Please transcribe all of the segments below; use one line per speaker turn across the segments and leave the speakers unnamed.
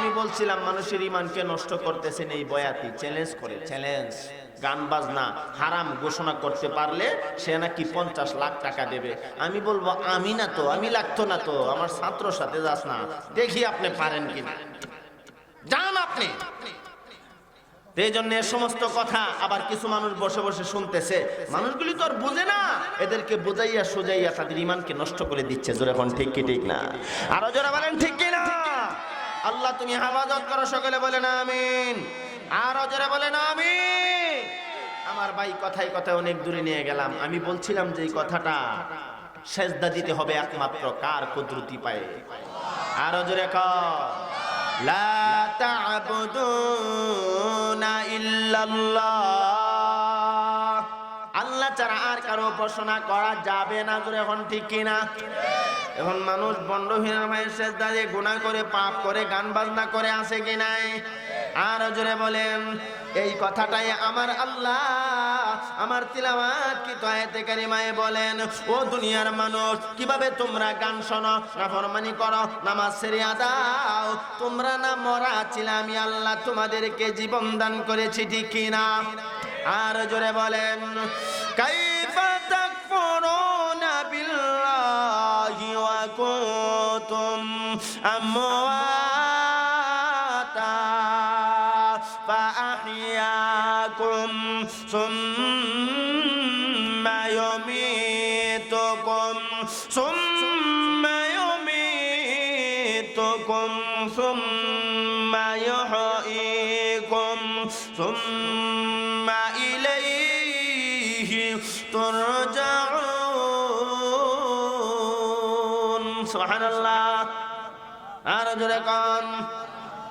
আমি বলছিলাম মানুষের ঈমানকে নষ্ট করতেছেন এই বয়াতি, চ্যালেঞ্জ করে, চ্যালেঞ্জ। গান বাজনা হারাম ঘোষণা করতে পারলে সে নাকি 50 লাখ টাকা দেবে। আমি বলবো আমি না তো, আমি লাগতো না তো, আমার ছাত্রর সাথে যাস না, দেখি আপনি পারেন কিনা, যান আপনি। এই জন্য এ সমস্ত কথা আবার কিছু মানুষ বসে বসে শুনতেছে, মানুষগুলি তো আর বুঝে না, এদেরকে বুঝাইয়া সুজাইয়া তাদের ঈমানকে নষ্ট করে দিচ্ছে। জোরে এখন ঠিক কি ঠিক না? আরো জোরে বলেন ঠিক কি না? আল্লাহ তুমি হেফাজত করো, সকলে বলেন আমিন। আরো জোরে বলেন আমিন। আমার ভাই কথায় কথায় অনেক দূরে নিয়ে গেলাম। আমি বলছিলাম যে এই কথাটা সেজদা দিতে হবে একমাত্র কার? কুদরতি পায়ে। আরো জোরে কর, লা তা'বুদুনা ইল্লাল্লাহ, আল্লাহ ছাড়া আর কারো উপাসনা করা যাবে না। জোরে এখন ঠিক কিনা? এখন মানুষ বন্ডহীনের মায়ের সেজদা দিয়ে গুনাহ করে, পাপ করে, গান বাজনা করে, আছে কি নাই? আর জোরে বলেন। এই কথাটাই আমার আল্লাহ আমার তিলাওয়াত কি আয়াতে কারিমায় বলেন, ও দুনিয়ার মানুষ, কিভাবে তোমরা গান শোনো, নাফরমানি করো, নামাজ ছেড়ে দাও, তোমরা না মরা ছিলে, আমি আল্লাহ তোমাদেরকে জীবন দান করেছি, ঠিক কিনা? আর জোরে বলেন, কাইফা তাকফুরুনা বিল্লাহি ওয়া কুনতুম আমওয়াতা ফাআহইয়াকুম সুম্মা ইউমীতুকুম সুম্মা ইউমীতুকুম সুম্মা ইউহয়ীকুম সুম্মা ইলাইহি তুরজাউন। সুবহানাল্লাহ। আর জোরে কোন,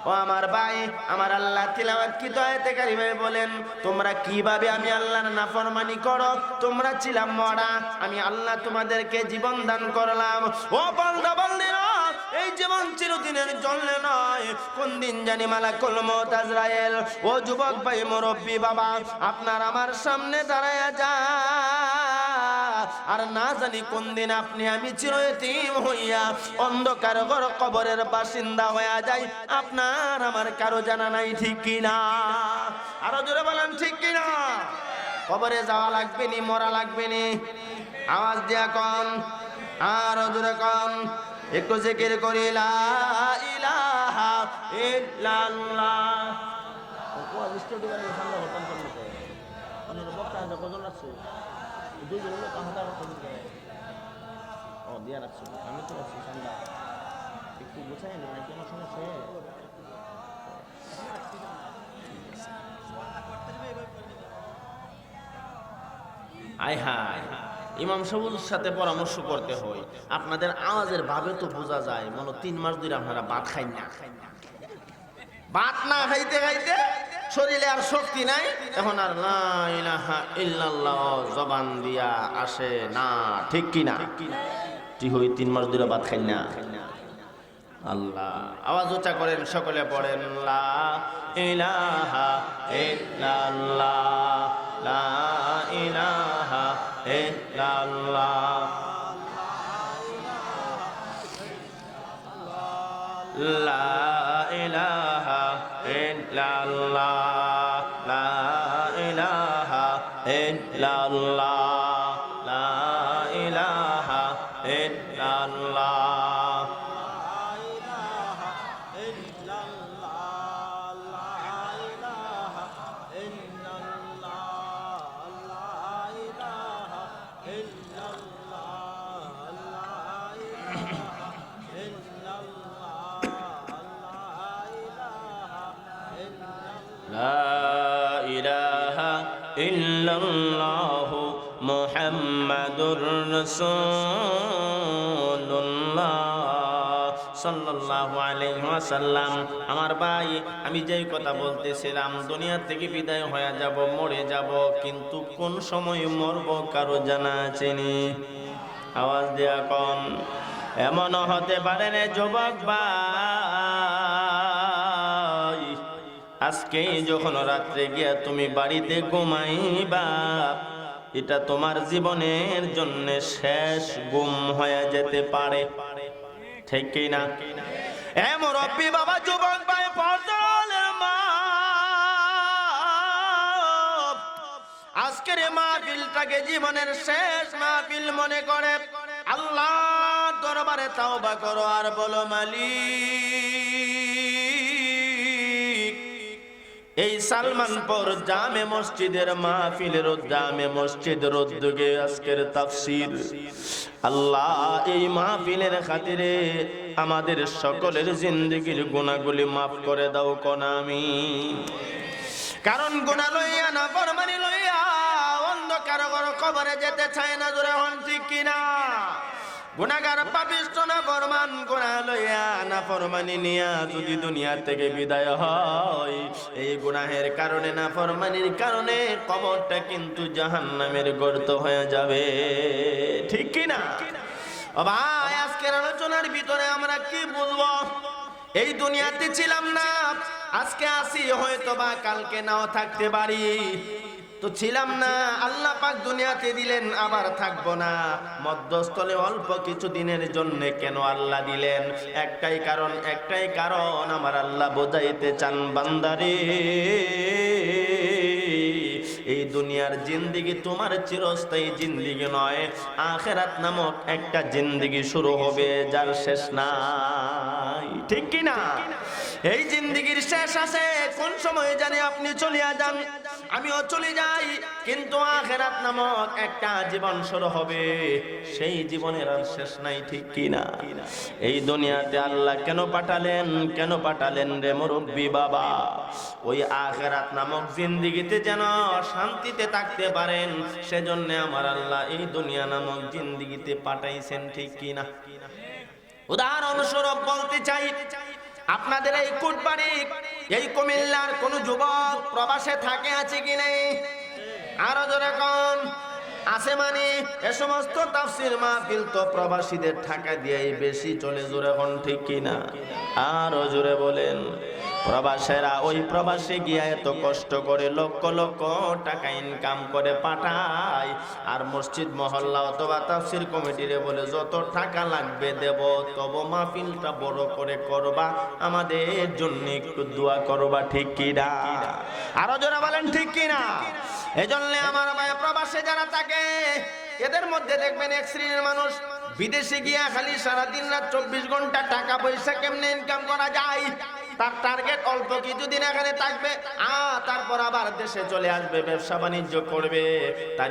ও আমার ভাই, আমার আল্লাহ তিলাওয়াত কি আয়াতে কারিমায় বলেন, তোমরা কিভাবে আমি আল্লাহর নাফরমানি করো, তোমরা ছিলাম মরা, আমি আল্লাহ তোমাদেরকে জীবন দান করলাম। ও বান্দা বান্দিরা, এই জীবন চিরদিনের জন্য নয়, কোন দিন জানি মালাকুল মউত আজরাইল, ও যুবক ভাই, মুরব্বী বাবা, আপনার আমার সামনে দাঁড়ায়া যা, আর না জানি কোন দিন আপনি আমি চিরয়তীম হইয়া অন্ধকার ঘর কবরের বাসিন্দা হইয়া যাই, আপনার আমার কারো জানা নাই, ঠিক কিনা? আরো জোরে বলেন ঠিক কিনা? কবরে যাওয়া লাগবে নি, মরা লাগবে নি? আওয়াজ দিয়া কন, আরো জোরে কন, একটু জিকির করি, লা ইলাহা ইল্লাল্লাহ। আমি তো আছি ঠান্ডা, একটু গোছাই না, কোনো সমস্যা? আয় হায়, ইমাম সাহেবের সাথে পরামর্শ করতে হয়। আপনাদের আওয়াজের ভাবে তো বোঝা যায় মনে 3 মাস ধরে আপনারা ভাত খাই না, ভাত না খাইতে খাইতে শরীরে আর শক্তি নাই, এখন আর লা ইলাহা ইল্লাল্লাহ জবান দিয়া আসে না, ঠিক কিনা? ঠিক হই 3 মাস ধরে ভাত খাই না। আল্লাহ, আওয়াজ উচ্চা করেন, সকলে পড়েন, লা ইলাহা ইল্লাল্লাহ, লা ইলাহা ইল্লাল্লাহ, লা ইলাহা ইল্লাল্লাহ, লা ইলাহা ইল্লাল্লাহ, লা ইলাহা ইল্লাল্লাহ। লা ইলাহা ইল্লাল্লাহু মুহাম্মাদুর রাসূলুল্লাহ সাল্লাল্লাহু আলাইহি ওয়াসাল্লাম। আমার ভাই, আমি যেই কথা বলতেছিলাম, দুনিয়া থেকে বিদায় হয়ে যাব, মরে যাব, কিন্তু কোন সময় মরব কারো জানা আছে নি? আওয়াজ দেয়া কোন? এমন হতে পারে না যুবক ভাই, আজকে যখন রাত্রে গিয়া তুমি বাড়িতে ঘুমাইবা, এটা তোমার জীবনের জন্য শেষ ঘুম হয়ে যেতে পারে, ঠিক কি না? এ মুরব্বী বাবা, যুবক ভাই, আজকের এই মাহফিলটাকে জীবনের শেষ মাহফিল মনে করে আল্লাহ দরবারে তাওবা করো আর বলো মালিক, এই সালমানপুর জামে মসজিদের মাহফিলের জামে মসজিদের উদ্যোগে আজকের তাফসীর, আল্লাহ এই মাহফিলের খাতিরে আমাদের সকলের জিন্দেগির গুনাহগুলি মাফ করে দাও কোন আমিন। কারণ গুনাহ লইয়া না ফরমানি লইয়া অন্ধকার কবরে যেতে চায় না, জোরে হন ঠিক কিনা? গুনাহগার পাপিষ্ঠ না ফরমান গুনাহ লইয়া না ফরমানি নিয়া যদি দুনিয়া থেকে বিদায় হয়, এই গুনাহের কারণে না ফরমানির কারণে কবরটা কিন্তু জাহান্নামের গর্ত হয়ে যাবে, ঠিক কিনা? ও ভাই, আজকের আলোচনার ভিতরে আমরা কি বলবো? এই দুনিয়াতে ছিলাম না, আজকে আসি, হয়তো বা কালকে নাও থাকতে পারি। তো ছিলাম না, আল্লাহ পাক দুনিয়াতে দিলেন, আবার থাকবো না। মধ্যস্থলে অল্প কিছু দিনের জন্য কেন আল্লাহ দিলেন? একটাই কারণ আমার আল্লাহ বোঝাইতে চান বান্দারে, এই দুনিয়ার জিন্দেগি তোমার চিরস্থায়ী জিন্দেগি নয়, আখিরাত নামক একটা জিন্দেগি শুরু হবে যার শেষ নাই, ঠিক কিনা? এই জিন্দেগির শেষ আছে, কোন সময় জানি আপনি চলিয়া যান, আমিও চলে যাই, কিন্তু আখিরাত নামক একটা জীবন শুরু হবে, সেই জীবনের আর শেষ নাই, ঠিক কিনা? এই দুনিয়াতে আল্লাহ কেন পাঠালেন রে মুরব্বি বাবা? ওই আখিরাত নামক জিন্দেগিতে যেন শান্তিতে থাকতে পারেন, সেজন্য আমার আল্লাহ এই দুনিয়া নামক জিন্দেগিতে পাঠাইছেন, ঠিক কিনা? উদাহরণস্বরূপ বলতে চাই, আপনাদের এই কোটবাড়ি, এই কুমিল্লার কোন যুবক প্রবাসে থাকে আছে কি নেই? আরো জোরে কোন আছে? মানে এ সমস্ত তাফসীর মাহফিল তো প্রবাসীদের টাকা দিয়েই বেশি চলে, জোরে কোন ঠিক কিনা? আরো জোরে বলেন। প্রবাসীরা ওই প্রবাসে গিয়ে এত কষ্ট করে লক্ষ লক্ষ টাকা ইনকাম করে পাঠায়, আর মসজিদ মহল্লা অথবা তাফসীর কমিটিরে বলে যত টাকা লাগবে দেব, তবে মাহফিলটা বড় করে করবা, আমাদের জন্য একটু দোয়া করবা, ঠিক কিনা? আরো জোরে বলেন ঠিক কিনা? এজন্য আমার ভাই প্রবাসে যারা থাকে, এদের মধ্যে দেখবেন এক শ্রেণীর মানুষ বিদেশে গিয়া খালি সারাদিন রাত 24 ঘন্টা টাকা পয়সা কেমনে ইনকাম করা যায়, তার টার্গেট অল্প কিছুদিন এখানে থাকবে, তারপর আবার দেশে চলে আসবে, ব্যবসা বাণিজ্য করবে। তার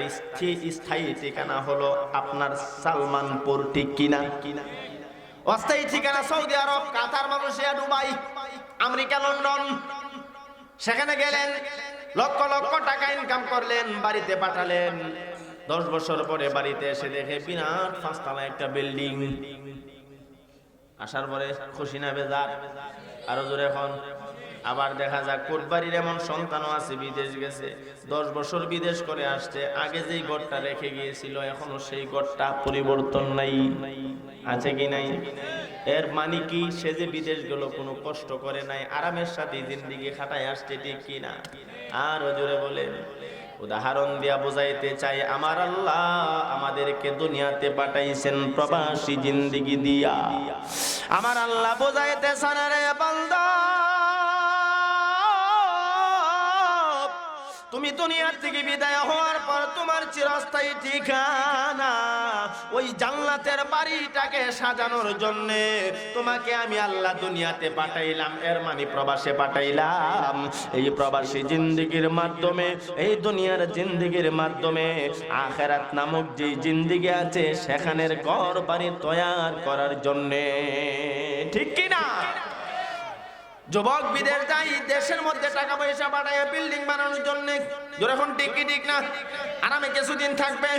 স্থায়ী ঠিকানা হলো আপনার সালমানপুর, ঠিক কিনা? অস্থায়ী ঠিকানা সৌদি আরব, কাতার, মালয়েশিয়া, দুবাই, আমেরিকা, লন্ডন। সেখানে গেলেন, লক্ষ লক্ষ টাকা ইনকাম করলেন, বাড়িতে পাঠালেন। 10 বছর পরে বাড়িতে এসে দেখে বিরাট 5 তলা একটা বিল্ডিং। আসার পরে খুশি না বেজার? আরো জোরে এখন। আবার দেখা যাক কোটবাড়ির এমন সন্তানও আছে বিদেশ গেছে, 10 বছর বিদেশ করে আসছে, আগে যেই ঘরটা রেখে গিয়েছিল এখনো সেই ঘরটা পরিবর্তন নাই, আছে কি নাই? এর মানে কি? সে যে বিদেশ গেল কোনো কষ্ট করে নাই, আরামের সাথে জিন্দেগি খাটায় আসছে, ঠিক কিনা? আর জোরে বলেন। উদাহরণ দিয়া বোঝাইতে চাই, আমার আল্লাহ আমাদেরকে দুনিয়াতে পাঠাইছেন প্রবাসী জিন্দেগি দিয়া। আমার আল্লাহ বোঝাইতে চান রে বান্দা, তুমি দুনিয়া থেকে বিদায় হওয়ার পর তোমার চিরস্থায়ী ঠিকানা ওই জান্নাতের বাড়িটাকে সাজানোর জন্য তোমাকে আমি আল্লাহ দুনিয়াতে পাঠাইলাম, এর মানে প্রবাসে পাঠাইলাম। এই প্রবাসী জিন্দেগির মাধ্যমে, এই দুনিয়ার জিন্দেগির মাধ্যমে আখিরাত নামক যে জিন্দেগি আছে সেখানের ঘর বাড়ি তৈয়ার করার জন্য, ঠিক কিনা? যুবক বিদেশ যাই, দেশের মধ্যে টাকা পয়সা পাঠায় বিল্ডিং বানানোর জন্য, যখন ঠিক না আরামে কিছুদিন থাকবে,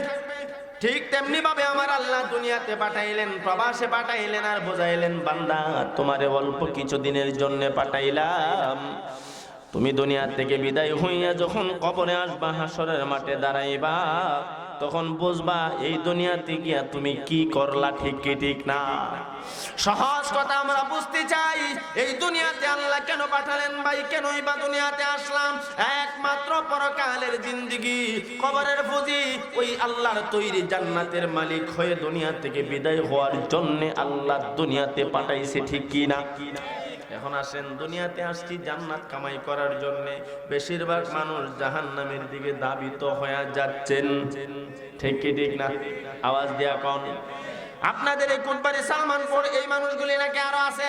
ঠিক তেমনি ভাবে আমার আল্লাহ দুনিয়াতে পাঠাইলেন, প্রবাসে পাঠাইলেন, আর বোঝাইলেন বান্দা তোমারে অল্প কিছু দিনের জন্য পাঠাইলাম। তুমি দুনিয়া থেকে বিদায় হইয়া যখন কবরে আসবা, হাসরের মাঠে দাঁড়াইবা, তখন বুঝবা এই দুনিয়াতে গিয়া তুমি কি করলা, ঠিক কি ঠিক না? সহজ কথা আমরা বুঝতে চাই, এই দুনিয়াতে আল্লাহ কেন পাঠালেন ভাই? কেনই বা দুনিয়াতে আসলাম? একমাত্র পরকালের জিন্দেগি, কবরের ফুজি, ওই আল্লাহর তৈরি জান্নাতের মালিক হয়ে দুনিয়া থেকে বিদায় হওয়ার জন্য আল্লাহ দুনিয়াতে পাঠাইছে, ঠিক কি না? এখন আসেন, দুনিয়াতে আসছি জান্নাত কামাই করার জন্য, বেশিরভাগ মানুষ জাহান্নামের দিকে ধাবিত হয়ে যাচ্ছেন। ঠিক কি ঠিক না? আওয়াজ দিয়া কোন? আপনাদের এই কোম্পানি সালমানপুর এই মানুষগুলি নাকি আরো আছে।